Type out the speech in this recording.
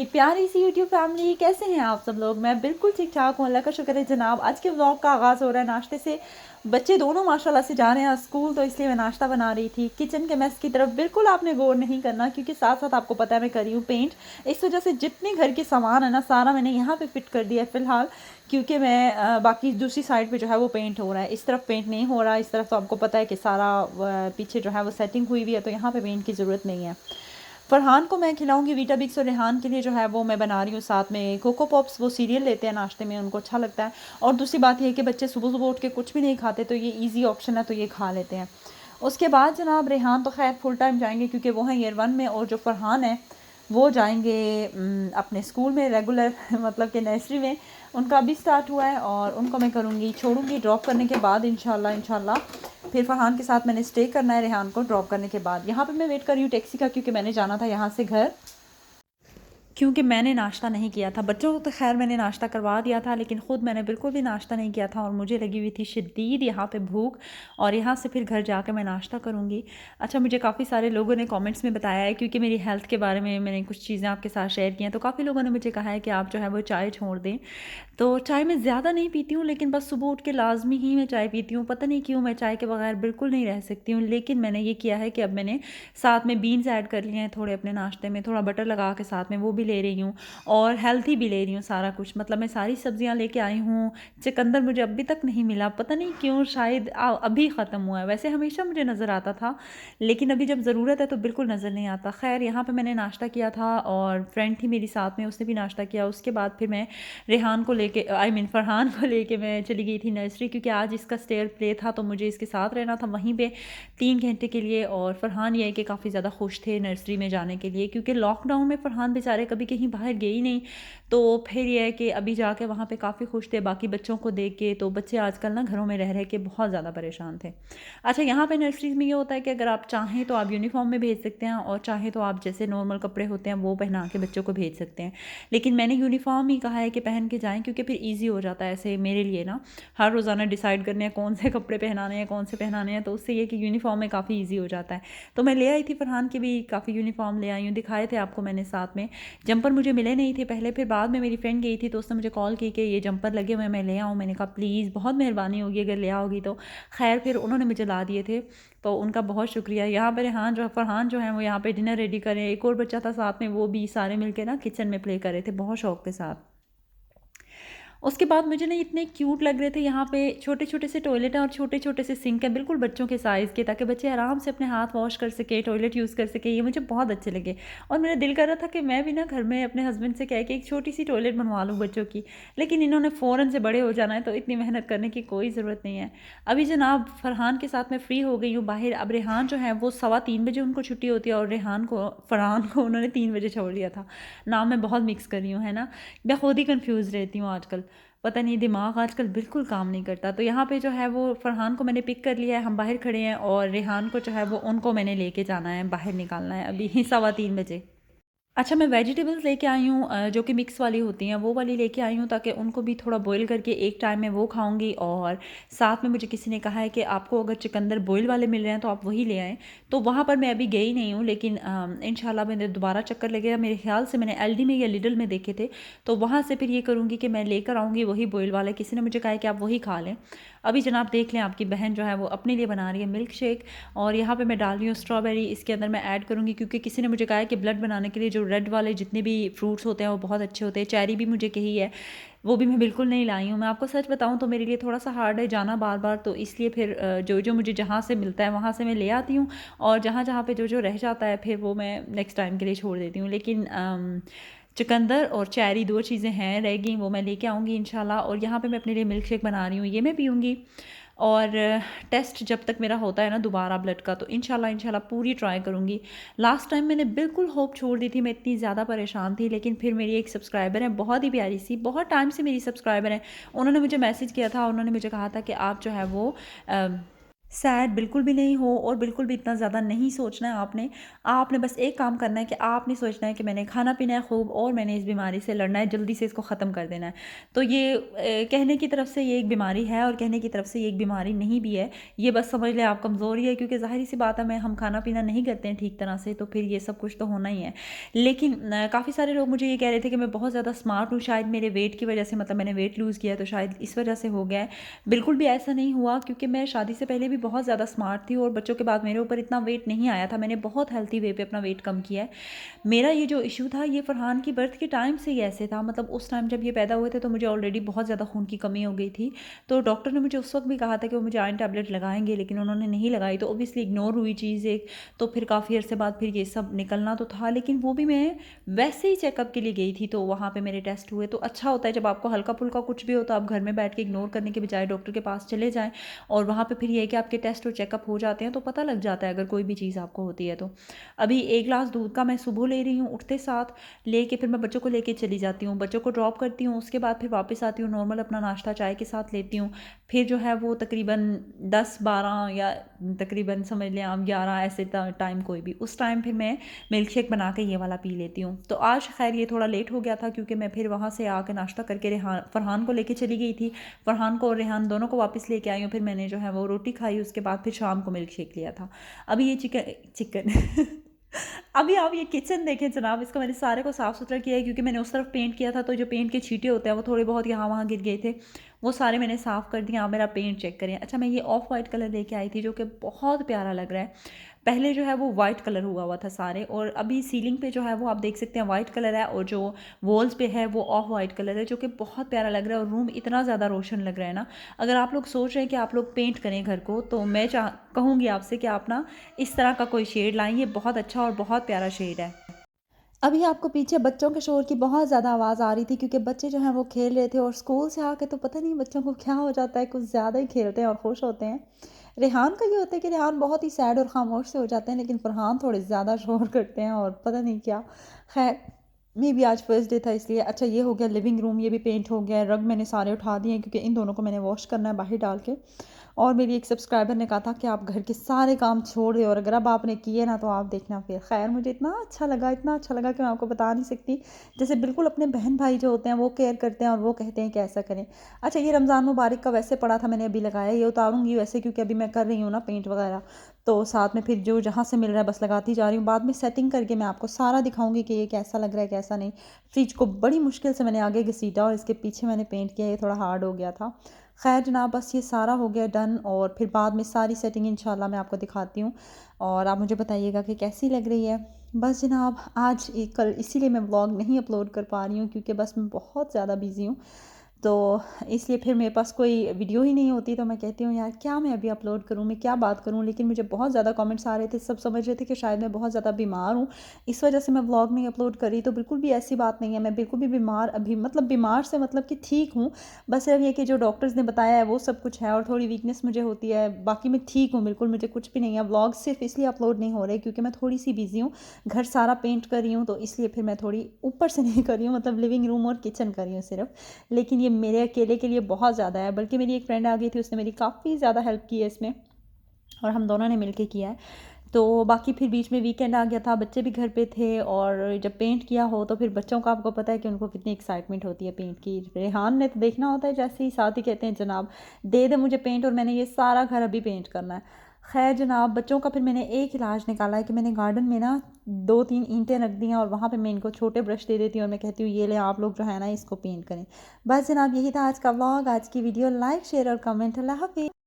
मेरी प्यारी सी YouTube family, कैसे हैं आप सब लोग। मैं बिल्कुल ठीक ठाक हूँ, अल्लाह का शुक्र है जनाब। आज के व्लॉग का आगाज़ हो रहा है नाश्ते से। बच्चे दोनों माशाल्लाह से जा रहे हैं स्कूल, तो इसलिए मैं नाश्ता बना रही थी। किचन के मेस की तरफ बिल्कुल आपने गौर नहीं करना, क्योंकि साथ साथ आपको पता है मैं करी हूँ पेंट। इस वजह से जितने घर के सामान है ना, सारा मैंने यहाँ पे फिट कर दिया है फ़िलहाल, क्योंकि मैं बाकी दूसरी साइड पे जो है वो पेंट हो रहा है। इस तरफ पेंट नहीं हो रहा, इस तरफ तो आपको पता है कि सारा पीछे जो है वो सेटिंग हुई हुई है, तो यहाँ पे पेंट की ज़रूरत नहीं है। फरहान को मैं खिलाऊंगी वीटाबिक्स, और रेहान के लिए जो है वो मैं बना रही हूँ साथ में कोको पॉप्स। वो सीरियल लेते हैं नाश्ते में, उनको अच्छा लगता है। और दूसरी बात ये है कि बच्चे सुबह सुबह उठ के कुछ भी नहीं खाते, तो ये इजी ऑप्शन है, तो ये खा लेते हैं। उसके बाद जनाब रेहान तो खैर फुल टाइम जाएंगे, क्योंकि वो हैं ईयर 1 में, और जो फरहान है वो जाएंगे अपने स्कूल में रेगुलर मतलब कि नर्सरी में। उनका अभी स्टार्ट हुआ है, और उनको मैं करूँगी छोड़ूंगी ड्रॉप करने के बाद इंशाल्लाह। फिर फरहान के साथ मैंने स्टे करना है रेहान को ड्रॉप करने के बाद। यहाँ पे मैं वेट कर रही हूँ टैक्सी का, क्योंकि मैंने जाना था यहाँ से घर, क्योंकि मैंने नाश्ता नहीं किया था। बच्चों को तो खैर मैंने नाश्ता करवा दिया था, लेकिन ख़ुद मैंने बिल्कुल भी नाश्ता नहीं किया था, और मुझे लगी हुई थी शदीद यहाँ पे भूख। और यहाँ से फिर घर जाकर मैं नाश्ता करूँगी। अच्छा, मुझे काफ़ी सारे लोगों ने कमेंट्स में बताया है, क्योंकि मेरी हेल्थ के बारे में मैंने कुछ चीज़ें आपके साथ शेयर की हैं, तो काफ़ी लोगों ने मुझे कहा है कि आप जो है वो चाय छोड़ दें। तो चाय मैं ज़्यादा नहीं पीती हूँ, लेकिन बस सुबह उठ के लाजमी ही मैं चाय पीती हूँ। पता नहीं क्यों मैं चाय के बगैर बिल्कुल नहीं रह सकती हूँ। लेकिन मैंने ये किया है कि अब मैंने साथ में बीन्स ऐड कर लिए हैं थोड़े अपने नाश्ते में, थोड़ा बटर लगा के साथ में वो भी ले रही हूँ, और हेल्थी भी ले रही हूँ सारा कुछ। मतलब मैं सारी सब्जियाँ लेके आई हूँ। चुकंदर मुझे अभी तक नहीं मिला, पता नहीं क्यों, शायद अभी ख़त्म हुआ है। वैसे हमेशा मुझे नज़र आता था, लेकिन अभी जब ज़रूरत है तो बिल्कुल नज़र नहीं आता। खैर, यहाँ पे मैंने नाश्ता किया था, और फ्रेंड थी मेरी साथ में, उसने भी नाश्ता किया। उसके बाद फिर मैं रेहान को लेके फरहान को लेके मैं चली गई थी नर्सरी, क्योंकि आज इसका स्टेयर प्ले था, तो मुझे इसके साथ रहना था वहीं पे 3 घंटे के लिए। और फरहान ये है कि काफ़ी ज़्यादा खुश थे नर्सरी में जाने के लिए, क्योंकि लॉकडाउन में फरहान बेचारे कभी कहीं बाहर गए ही नहीं। तो फिर ये है कि अभी जाके वहाँ पे काफ़ी खुश थे बाकी बच्चों को देख के। तो बच्चे आजकल ना घरों में रह रह के बहुत ज़्यादा परेशान थे। अच्छा, यहाँ पे नर्सरीज में ये होता है कि अगर आप चाहें तो आप यूनिफॉर्म में भेज सकते हैं, और चाहें तो आप जैसे नॉर्मल कपड़े होते हैं वो पहना के बच्चों को भेज सकते हैं। लेकिन मैंने यूनिफॉर्म ही कहा है कि पहन के जाएँ, क्योंकि फिर ईजी हो जाता है ऐसे मेरे लिए ना, हर रोज़ाना डिसाइड करने हैं कौन से कपड़े पहनाने हैं, कौन से पहनाने हैं। तो उससे ये कि यूनिफॉर्म में काफ़ी ईजी हो जाता है। तो मैं ले आई थी फरहान के भी काफ़ी यूनिफॉर्म ले आई हूँ, दिखाए थे आपको मैंने साथ में। जंपर मुझे मिले नहीं थे पहले, फिर बाद में मेरी फ्रेंड गई थी तो उसने मुझे कॉल की कि ये जंपर लगे हुए मैं ले आऊँ। मैंने कहा प्लीज़, बहुत मेहरबानी होगी अगर ले आओगी तो। खैर, फिर उन्होंने मुझे ला दिए थे, तो उनका बहुत शुक्रिया। यहाँ पर फरहान जो है वो यहाँ पे डिनर रेडी करें, एक और बच्चा था साथ में, वो भी सारे मिलकर ना किचन में प्ले कर रहे थे बहुत शौक के साथ। उसके बाद मुझे ना इतने क्यूट लग रहे थे। यहाँ पे छोटे छोटे से टॉयलेट हैं, और छोटे छोटे से सिंक हैं, बिल्कुल बच्चों के साइज़ के, ताकि बच्चे आराम से अपने हाथ वॉश कर सके, टॉयलेट यूज़ कर सके। ये मुझे बहुत अच्छे लगे, और मेरा दिल कर रहा था कि मैं भी ना घर में अपने हस्बैंड से कह के एक छोटी सी टॉयलेट बनवा लूँ बच्चों की। लेकिन इन्होंने फ़ौरन से बड़े हो जाना है, तो इतनी मेहनत करने की कोई ज़रूरत नहीं है। अभी जनाब फरहान के साथ मैं फ्री हो गई हूँ बाहर। अब रेहान जो है वो 3:15 बजे उनको छुट्टी होती है, और फरहान को उन्होंने 3 बजे छोड़ दिया था। नाम मैं बहुत मिक्स कर रही हूँ, है ना। मैं खुद ही कन्फ्यूज़ रहती हूँ आजकल, पता नहीं दिमाग आजकल बिल्कुल काम नहीं करता। तो यहाँ पे जो है वो फरहान को मैंने पिक कर लिया है, हम बाहर खड़े हैं, और रेहान को जो है वो उनको मैंने लेके जाना है, बाहर निकालना है अभी 3:15 बजे। अच्छा, मैं वेजिटेबल्स लेके आई हूँ, जो कि मिक्स वाली होती हैं वो वाली लेके आई हूँ, ताकि उनको भी थोड़ा बॉईल करके एक टाइम में वो खाऊंगी। और साथ में मुझे किसी ने कहा है कि आपको अगर चुकंदर बॉईल वाले मिल रहे हैं तो आप वही ले आएँ। तो वहाँ पर मैं अभी गई नहीं हूँ, लेकिन इंशाल्लाह मैंने दोबारा चक्कर लगेगा। मेरे ख्याल से मैंने एलडी में या लिडल में देखे थे, तो वहाँ से फिर ये करूँगी कि मैं लेकर आऊँगी वही बॉईल वाले। किसी ने मुझे कहा है कि आप वही खा लें। अभी जनाब देख लें, आपकी बहन जो है वो अपने लिए बना रही है मिल्क शेक, और यहाँ पे मैं डाल रही हूँ स्ट्रॉबेरी। इसके अंदर मैं ऐड करूँगी, क्योंकि किसी ने मुझे कहा है कि ब्लड बनाने के लिए जो रेड वाले जितने भी फ्रूट्स होते हैं वो बहुत अच्छे होते हैं। चेरी भी मुझे कही है, वो भी मैं बिल्कुल नहीं लाई हूँ। मैं आपको सच बताऊँ तो मेरे लिए थोड़ा सा हार्ड है जाना बार बार, तो इसलिए फिर जो जो मुझे जहाँ से मिलता है वहाँ से मैं ले आती हूँ, और जहाँ जहाँ पे जो जो रह जाता है फिर वो मैं नेक्स्ट टाइम के लिए छोड़ देती हूँ। लेकिन चुकंदर और चेरी 2 चीज़ें हैं रह गई, वो मैं लेके आऊँगी इंशाल्लाह। और यहाँ पे मैं अपने लिए मिल्क शेक बना रही हूँ, ये मैं पीऊँगी। और टेस्ट जब तक मेरा होता है ना दोबारा ब्लड का, तो इंशाल्लाह पूरी ट्राई करूँगी। लास्ट टाइम मैंने बिल्कुल होप छोड़ दी थी, मैं इतनी ज़्यादा परेशान थी। लेकिन फिर मेरी एक सब्सक्राइबर है, बहुत ही प्यारी सी, बहुत टाइम से मेरी सब्सक्राइबर है, उन्होंने मुझे मैसेज किया था, उन्होंने मुझे कहा था कि आप जो है वो सैड बिल्कुल भी नहीं हो और बिल्कुल भी इतना ज़्यादा नहीं सोचना है आपने। आपने बस एक काम करना है कि आपने सोचना है कि मैंने खाना-पीना है खूब और मैंने इस बीमारी से लड़ना है, जल्दी से इसको ख़त्म कर देना है। तो ये कहने की तरफ से ये एक बीमारी है और कहने की तरफ से ये एक बीमारी नहीं भी है। ये बस समझ लें आप कमज़ोरी है, क्योंकि ज़ाहिर-सी बात है हम खाना-पीना नहीं करते हैं ठीक तरह से, तो फिर ये सब कुछ तो होना ही है। लेकिन काफ़ी सारे लोग मुझे ये कह रहे थे कि मैं बहुत ज़्यादा स्मार्ट हूँ, शायद मेरे वेट की वज़ह से, मतलब मैंने वेट लूज़ किया है तो शायद इस वज़ह से हो गया है। बिल्कुल भी ऐसा नहीं हुआ, क्योंकि मैं शादी से पहले भी बहुत ज़्यादा स्मार्ट थी और बच्चों के बाद मेरे ऊपर इतना वेट नहीं आया था। मैंने बहुत हेल्थी वे पे अपना वेट कम किया है। मेरा ये जो इश्यू था ये फरहान की बर्थ के टाइम से ही ऐसे था, मतलब उस टाइम जब ये पैदा हुए थे तो मुझे ऑलरेडी बहुत ज़्यादा खून की कमी हो गई थी। तो डॉक्टर ने मुझे उस वक़्त भी कहा था कि वो मुझे आयरन टैबलेट लगाएँगे, लेकिन उन्होंने नहीं लगाई, तो ऑब्वियसली इग्नोर हुई चीज़ एक। तो फिर काफ़ी अरसे बाद फिर ये सब निकलना तो था, लेकिन वो भी मैं वैसे ही चेकअप के लिए गई थी, तो वहाँ पे मेरे टेस्ट हुए। तो अच्छा होता है जब आपको हल्का-फुल्का कुछ भी हो तो आप घर में बैठ के इग्नोर करने के बजाय डॉक्टर के पास चले जाएँ, और वहाँ पे फिर ये है कि आपके टेस्ट और चेकअप हो जाते हैं, तो पता लग जाता है अगर कोई भी चीज़ आपको होती है तो। अभी 1 ग्लास दूध का मैं सुबह ले रही हूँ, उठते साथ लेके फिर मैं बच्चों को लेके चली जाती हूँ, बच्चों को ड्रॉप करती हूँ, उसके बाद फिर वापस आती हूँ, नॉर्मल अपना नाश्ता चाय के साथ लेती हूँ। फिर जो है वो तकरीबन 10-12 या तकरीबन समझ लें आप 11 ऐसे टाइम, कोई भी उस टाइम फिर मैं मिल्क शेक बना के ये वाला पी लेती हूँ। तो आज खैर ये थोड़ा लेट हो गया था, क्योंकि मैं फिर वहाँ से आके नाश्ता करके फरहान को लेके चली गई थी। फरहान को और रेहान दोनों को वापस लेके आई हूँ, फिर मैंने जो है वो रोटी खाई, उसके बाद फिर शाम को मिल्क शेक लिया था। अभी ये चिकन चिकन अभी आप ये किचन देखें जनाब, इसको मैंने सारे को साफ़ सुथरा किया है, क्योंकि मैंने उस तरफ पेंट किया था, तो जो पेंट के छींटे होते हैं वो थोड़े बहुत यहाँ वहाँ गिर गए थे, वो सारे मैंने साफ़ कर दिए। आप मेरा पेंट चेक करें। अच्छा, मैं ये ऑफ वाइट कलर लेके आई थी जो कि बहुत प्यारा लग रहा है। पहले जो है वो वाइट कलर हुआ हुआ था सारे, और अभी सीलिंग पे जो है वो आप देख सकते हैं वाइट कलर है, और जो वॉल्स पे है वो ऑफ वाइट कलर है, जो कि बहुत प्यारा लग रहा है, और रूम इतना ज़्यादा रोशन लग रहा है ना। अगर आप लोग सोच रहे हैं कि आप लोग पेंट करें घर को, तो मैं कहूँगी आपसे कि आप ना इस तरह का कोई शेड लाएँ, ये बहुत अच्छा और बहुत प्यारा शेड है। अभी आपको पीछे बच्चों के शोर की बहुत ज़्यादा आवाज़ आ रही थी, क्योंकि बच्चे जो हैं वो खेल रहे थे, और स्कूल से आके तो पता नहीं बच्चों को क्या हो जाता है, कुछ ज़्यादा ही खेलते हैं और खुश होते हैं। रेहान का ये होता है कि रेहान बहुत ही सैड और खामोश से हो जाते हैं, लेकिन फरहान थोड़े ज़्यादा शोर करते हैं और पता नहीं क्या। खैर, मे बी आज फर्स्ट डे था इसलिए। अच्छा, ये हो गया लिविंग रूम, ये भी पेंट हो गया है। रग मैंने सारे उठा दिए हैं, क्योंकि इन दोनों को मैंने वॉश करना है बाहर डाल के। और मेरी एक सब्सक्राइबर ने कहा था कि आप घर के सारे काम छोड़ दें, और अगर अब आपने किए ना तो आप देखना फिर। खैर, मुझे इतना अच्छा लगा कि मैं आपको बता नहीं सकती। जैसे बिल्कुल अपने बहन भाई जो होते हैं वो केयर करते हैं, और वो कहते हैं कि ऐसा करें। अच्छा, ये रमज़ान मुबारक का वैसे पड़ा था, मैंने अभी लगाया, ये उतारूंगी वैसे, क्योंकि अभी मैं कर रही हूँ ना पेंट वगैरह, तो साथ में फिर जो जहाँ से मिल रहा है बस लगाती जा रही हूँ। बाद में सेटिंग करके मैं आपको सारा दिखाऊंगी कि ये कैसा लग रहा है कैसा नहीं। फ्रिज को बड़ी मुश्किल से मैंने आगे घसीटा, और इसके पीछे मैंने पेंट किया, ये थोड़ा हार्ड हो गया था। खैर जनाब, बस ये सारा हो गया डन, और फिर बाद में सारी सेटिंग इंशाल्लाह मैं आपको दिखाती हूँ, और आप मुझे बताइएगा कि कैसी लग रही है। बस जनाब, आज कल इसीलिए मैं व्लॉग नहीं अपलोड कर पा रही हूँ, क्योंकि बस मैं बहुत ज़्यादा बिज़ी हूँ, तो इसलिए फिर मेरे पास कोई वीडियो ही नहीं होती, तो मैं कहती हूँ यार क्या मैं अभी अपलोड करूँ, मैं क्या बात करूँ। लेकिन मुझे बहुत ज़्यादा कमेंट्स आ रहे थे, सब समझ रहे थे कि शायद मैं बहुत ज़्यादा बीमार हूँ, इस वजह से मैं व्लॉग नहीं अपलोड करी। तो बिल्कुल भी ऐसी बात नहीं है, मैं बिल्कुल भी बीमार अभी, मतलब बीमार से मतलब कि ठीक हूँ। बस सिर्फ ये कि जो डॉक्टर्स ने बताया है वो सब कुछ है, और थोड़ी वीकनेस मुझे होती है, बाकी मैं ठीक हूँ बिल्कुल, मुझे कुछ भी नहीं है। व्लॉग सिर्फ इसलिए अपलोड नहीं हो रहे क्योंकि मैं थोड़ी सी बिजी हूँ, घर सारा पेंट कर रही हूँ, तो इसलिए फिर मैं थोड़ी ऊपर से नहीं कर रही हूँ, मतलब लिविंग रूम और किचन कर रही हूँ सिर्फ। लेकिन ये मेरे अकेले के लिए बहुत ज़्यादा है, बल्कि मेरी एक फ्रेंड आ गई थी, उसने मेरी काफ़ी ज़्यादा हेल्प की है इसमें, और हम दोनों ने मिलके किया है। तो बाकी फिर बीच में वीकेंड आ गया था, बच्चे भी घर पे थे, और जब पेंट किया हो तो फिर बच्चों का आपको पता है कि उनको कितनी एक्साइटमेंट होती है पेंट की। रेहान ने तो देखना होता है, जैसे ही साथ ही कहते हैं जनाब दे दे मुझे पेंट, और मैंने ये सारा घर अभी पेंट करना है। खैर जनाब, बच्चों का फिर मैंने एक इलाज निकाला है कि मैंने गार्डन में ना 2-3 ईंटें रख दी हैं, और वहाँ पे मैं इनको छोटे ब्रश दे देती हूँ, और मैं कहती हूँ ये ले आप लोग जो है ना इसको पेंट करें। बस जनाब, यही था आज का व्लॉग, आज की वीडियो। लाइक शेयर और कमेंट। अल्लाह हाफिज़।